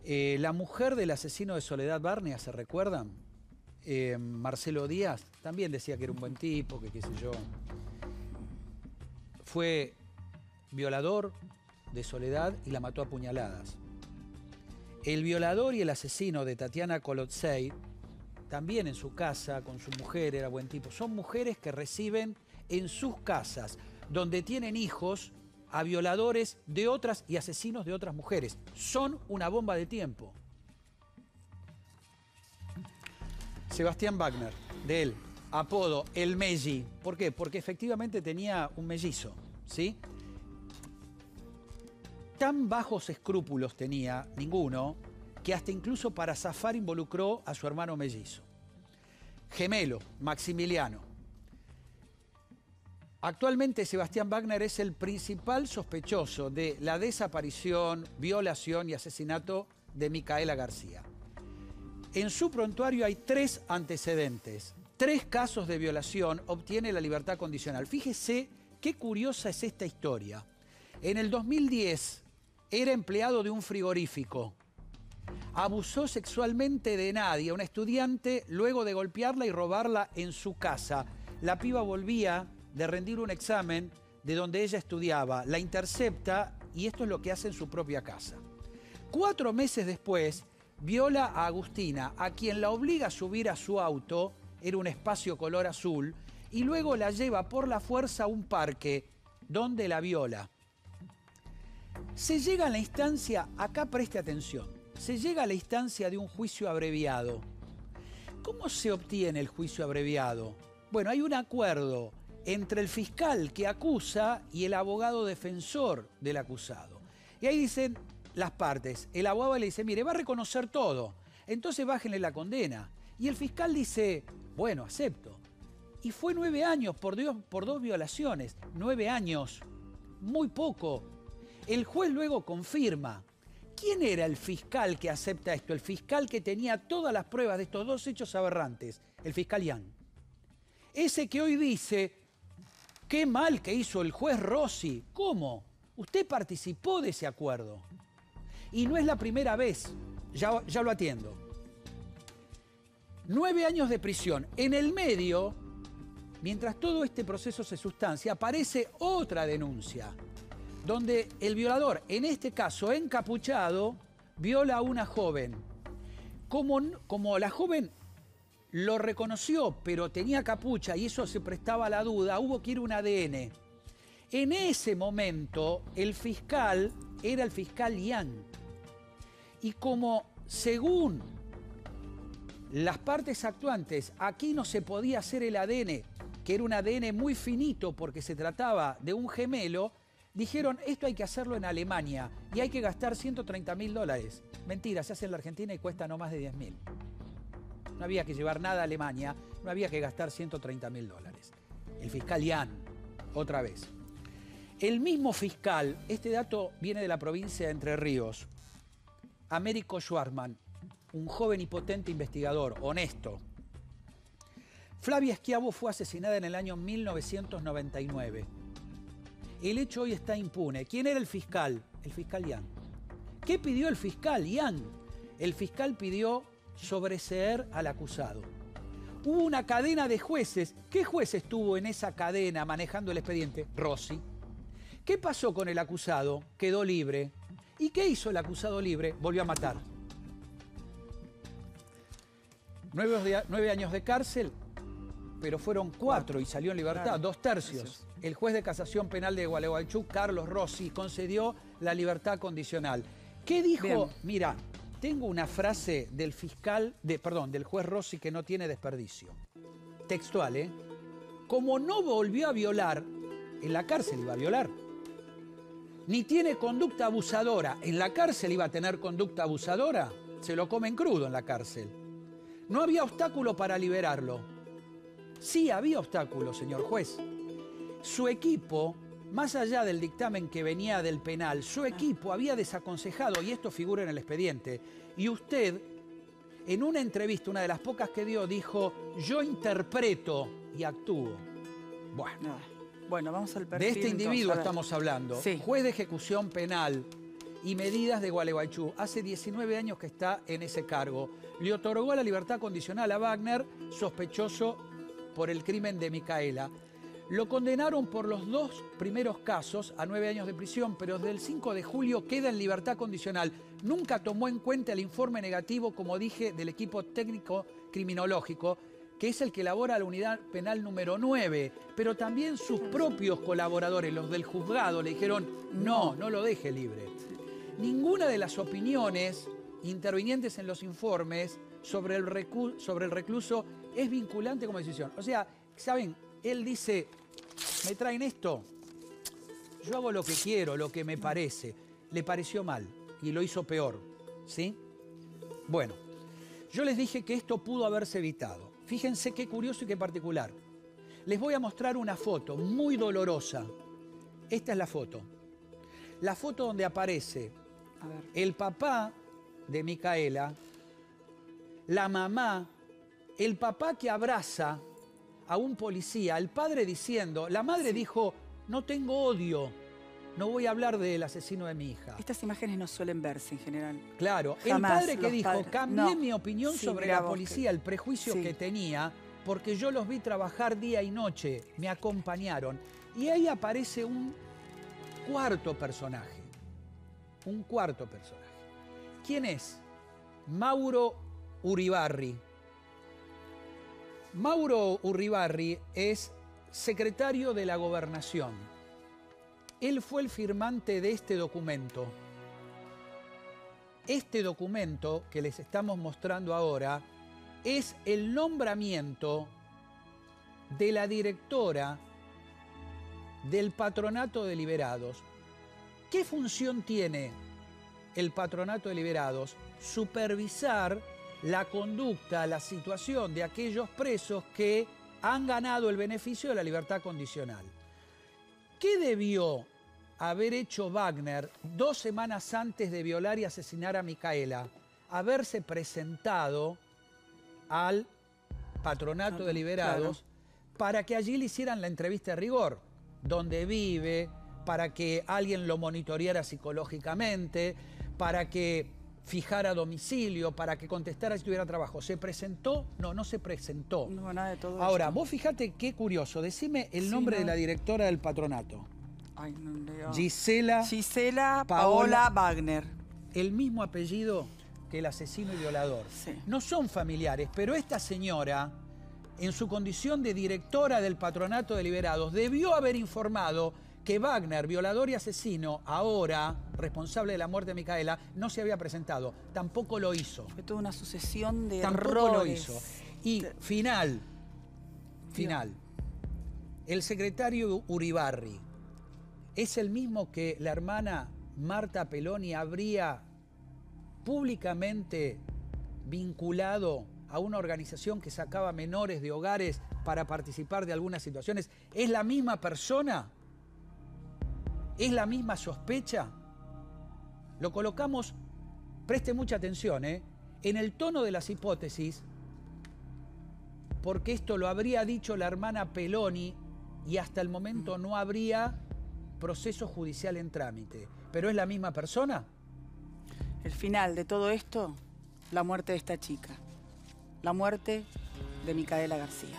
La mujer del asesino de Soledad Barnea, ¿se recuerdan? Marcelo Díaz, también decía que era un buen tipo, que qué sé yo. Fue violador de Soledad y la mató a puñaladas. El violador y el asesino de Tatiana Kolodzej, también en su casa, con su mujer, era buen tipo. Son mujeres que reciben en sus casas, donde tienen hijos, a violadores de otras y asesinos de otras mujeres. Son una bomba de tiempo. Sebastián Wagner, de él, apodo El Melli. ¿Por qué? Porque efectivamente tenía un mellizo, ¿sí? Tan bajos escrúpulos tenía, ninguno, que hasta incluso para zafar involucró a su hermano mellizo. Gemelo, Maximiliano. Actualmente Sebastián Wagner es el principal sospechoso de la desaparición, violación y asesinato de Micaela García. En su prontuario hay 3 antecedentes, 3 casos de violación, obtiene la libertad condicional. Fíjese qué curiosa es esta historia. En el 2010 era empleado de un frigorífico. Abusó sexualmente de Nadia, una estudiante, luego de golpearla y robarla en su casa. La piba volvía de rendir un examen de donde ella estudiaba, la intercepta y esto es lo que hace en su propia casa. 4 meses después, viola a Agustina, a quien la obliga a subir a su auto, era un espacio color azul, y luego la lleva por la fuerza a un parque donde la viola. Se llega a la instancia, acá preste atención, se llega a la instancia de un juicio abreviado. ¿Cómo se obtiene el juicio abreviado? Bueno, hay un acuerdo entre el fiscal que acusa y el abogado defensor del acusado. Y ahí dicen las partes, el abogado le dice, mire, va a reconocer todo, entonces bájenle la condena. Y el fiscal dice, bueno, acepto. Y fue 9 años por 2 violaciones, 9 años, muy poco. El juez luego confirma. ¿Quién era el fiscal que acepta esto? El fiscal que tenía todas las pruebas de estos 2 hechos aberrantes, el fiscal Young. Ese que hoy dice, qué mal que hizo el juez Rossi. ¿Cómo? Usted participó de ese acuerdo. Y no es la primera vez, ya lo atiendo. 9 años de prisión. En el medio, mientras todo este proceso se sustancia, aparece otra denuncia, donde el violador, en este caso encapuchado, viola a una joven. Como la joven lo reconoció, pero tenía capucha y eso se prestaba a la duda, hubo que ir a un ADN. En ese momento, el fiscal era el fiscal Young. Y como según las partes actuantes, aquí no se podía hacer el ADN, que era un ADN muy finito porque se trataba de un gemelo, dijeron, esto hay que hacerlo en Alemania y hay que gastar $130.000. Mentira, se hace en la Argentina y cuesta no más de 10.000. No había que llevar nada a Alemania, no había que gastar $130.000. El fiscal Young, otra vez. El mismo fiscal, este dato viene de la provincia de Entre Ríos, Américo Schwartzman, un joven y potente investigador, honesto. Flavia Schiavo fue asesinada en el año 1999. El hecho hoy está impune. ¿Quién era el fiscal? El fiscal Young. ¿Qué pidió el fiscal Young? El fiscal pidió sobreseer al acusado. Hubo una cadena de jueces. ¿Qué juez estuvo en esa cadena manejando el expediente? Rossi. ¿Qué pasó con el acusado? Quedó libre. ¿Y qué hizo el acusado libre? Volvió a matar. 9 años de cárcel, pero fueron 4 y salió en libertad, claro, 2 tercios. Gracias. El juez de casación penal de Gualeguaychú, Carlos Rossi, concedió la libertad condicional. ¿Qué dijo? Bien. Mira, tengo una frase del del juez Rossi que no tiene desperdicio. Textual, ¿eh? Como no volvió a violar, en la cárcel iba a violar. Ni tiene conducta abusadora. ¿En la cárcel iba a tener conducta abusadora? Se lo comen crudo en la cárcel. No había obstáculo para liberarlo. Sí había obstáculo, señor juez. Su equipo, más allá del dictamen que venía del penal, su equipo había desaconsejado, y esto figura en el expediente, y usted, en una entrevista, una de las pocas que dio, dijo, yo interpreto y actúo. Bueno. Bueno, vamos al perfil. De este individuo estamos hablando. Sí. Juez de ejecución penal, y Medidas de Gualeguaychú. Hace 19 años que está en ese cargo. Le otorgó la libertad condicional a Wagner, sospechoso por el crimen de Micaela. Lo condenaron por los 2 primeros casos a 9 años de prisión, pero desde el 5 de julio queda en libertad condicional. Nunca tomó en cuenta el informe negativo, como dije, del equipo técnico criminológico, que es el que elabora la unidad penal número 9, pero también sus propios colaboradores, los del juzgado, le dijeron no lo deje libre. Ninguna de las opiniones intervinientes en los informes sobre el recluso es vinculante como decisión. O sea, ¿saben? Él dice, me traen esto, yo hago lo que quiero, lo que me parece. Le pareció mal y lo hizo peor, ¿sí? Bueno, yo les dije que esto pudo haberse evitado. Fíjense qué curioso y qué particular. Les voy a mostrar una foto muy dolorosa. Esta es la foto. La foto donde aparece el papá de Micaela, la mamá, el papá que abraza a un policía, el padre diciendo, la madre dijo, no tengo odio, no voy a hablar del asesino de mi hija. Estas imágenes no suelen verse en general. Claro, Jamás el padre que dijo, cambié mi opinión sobre la policía, el prejuicio que tenía, porque yo los vi trabajar día y noche, me acompañaron. Y ahí aparece un cuarto personaje, ¿Quién es? Mauro Uribarri. Mauro Uribarri es secretario de la Gobernación. Él fue el firmante de este documento. Este documento que les estamos mostrando ahora es el nombramiento de la directora del Patronato de Liberados. ¿Qué función tiene el Patronato de Liberados? Supervisar la conducta, la situación de aquellos presos que han ganado el beneficio de la libertad condicional. ¿Qué debió haber hecho Wagner 2 semanas antes de violar y asesinar a Micaela? Haberse presentado al Patronato de Liberados para que allí le hicieran la entrevista de rigor, donde vive, para que alguien lo monitoreara psicológicamente, para que fijara domicilio, para que contestara si tuviera trabajo. ¿Se presentó? No, no se presentó. No, nada de todo Ahora, esto. vos fíjate qué curioso. Decime el nombre de la directora del patronato. Ay, no leo. Gisela Paola Wagner. El mismo apellido que el asesino y violador. Sí. No son familiares, pero esta señora, en su condición de directora del Patronato de Liberados, debió haber informado que Wagner, violador y asesino, ahora responsable de la muerte de Micaela, no se había presentado. Tampoco lo hizo. Fue toda una sucesión de Tampoco errores. lo hizo. Y final. El secretario Uribarri es el mismo que la hermana Marta Peloni habría públicamente vinculado a una organización que sacaba menores de hogares para participar de algunas situaciones. ¿Es la misma persona? ¿Es la misma sospecha? Lo colocamos, preste mucha atención, en el tono de las hipótesis, porque esto lo habría dicho la hermana Peloni y hasta el momento no habría proceso judicial en trámite. ¿Pero es la misma persona? El final de todo esto, la muerte de esta chica. La muerte de Micaela García.